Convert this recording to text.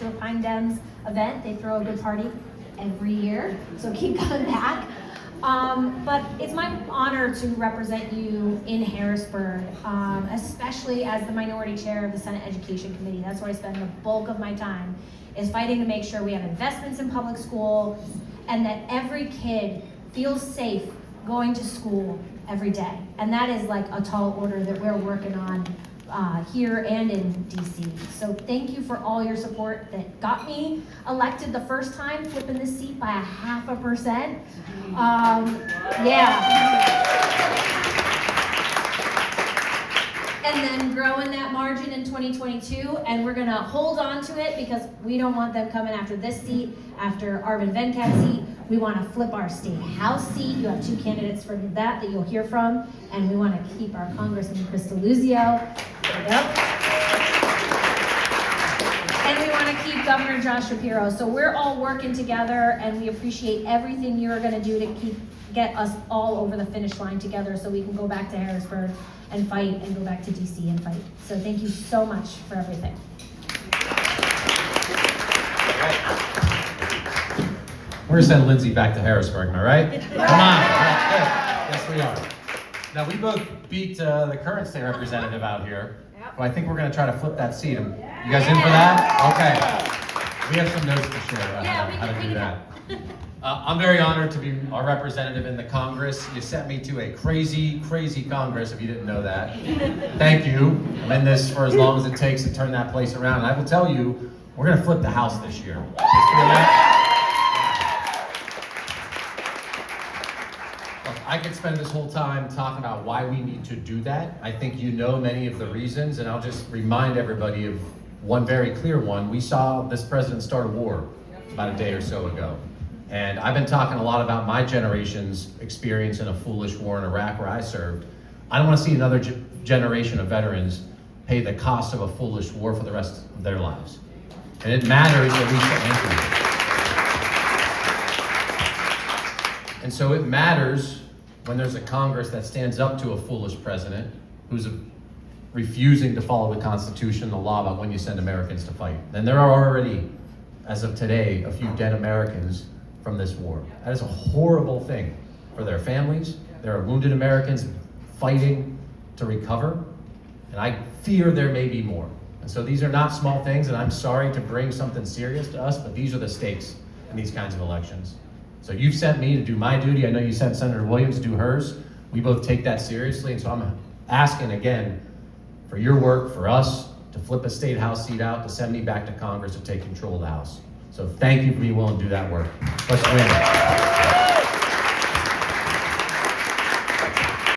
to a Pine Dems event. They throw a good party every year, so keep coming back. But it's my honor to represent you in Harrisburg, especially as the minority chair of the Senate Education Committee. That's where I spend the bulk of my time, is fighting to make sure we have investments in public schools and that every kid feels safe going to school every day. And that is like a tall order that we're working on here and in DC. So thank you for all your support that got me elected the first time, flipping this seat by 0.5%. And then growing that margin in 2022, and we're gonna hold on to it because we don't want them coming after this seat, after Arvin Venkat's seat. We want to flip our state house seat. You have 2 candidates for that you'll hear from, and we want to keep our Congressman Krista Luzio. And we want to keep Governor Josh Shapiro. So we're all working together, and we appreciate everything you're going to do to get us all over the finish line together so we can go back to Harrisburg and fight and go back to DC and fight. So thank you so much for everything. We're gonna send Lindsey back to Harrisburg, am I right? Come on. Yes, we are. Now, we both beat the current state representative out here, but I think we're gonna try to flip that seat. You guys in for that? Okay. We have some notes to share about how to do that. I'm very honored to be our representative in the Congress. You sent me to a crazy, crazy Congress, if you didn't know that. Thank you. I'm in this for as long as it takes to turn that place around. And I will tell you, we're gonna flip the House this year. I could spend this whole time talking about why we need to do that. I think you know many of the reasons, and I'll just remind everybody of one very clear one. We saw this president start a war about a day or so ago. And I've been talking a lot about my generation's experience in a foolish war in Iraq where I served. I don't want to see another generation of veterans pay the cost of a foolish war for the rest of their lives. And it matters that we should anchor it. And so it matters when there's a Congress that stands up to a foolish president who's refusing to follow the Constitution, the law about when you send Americans to fight. And there are already, as of today, a few dead Americans from this war. That is a horrible thing for their families. There are wounded Americans fighting to recover, and I fear there may be more. And so these are not small things, and I'm sorry to bring something serious to us, but these are the stakes in these kinds of elections. So you've sent me to do my duty. I know you sent Senator Williams to do hers. We both take that seriously, and so I'm asking again for your work, for us, to flip a state house seat out, to send me back to Congress to take control of the House. So thank you for being willing to do that work. Let's win.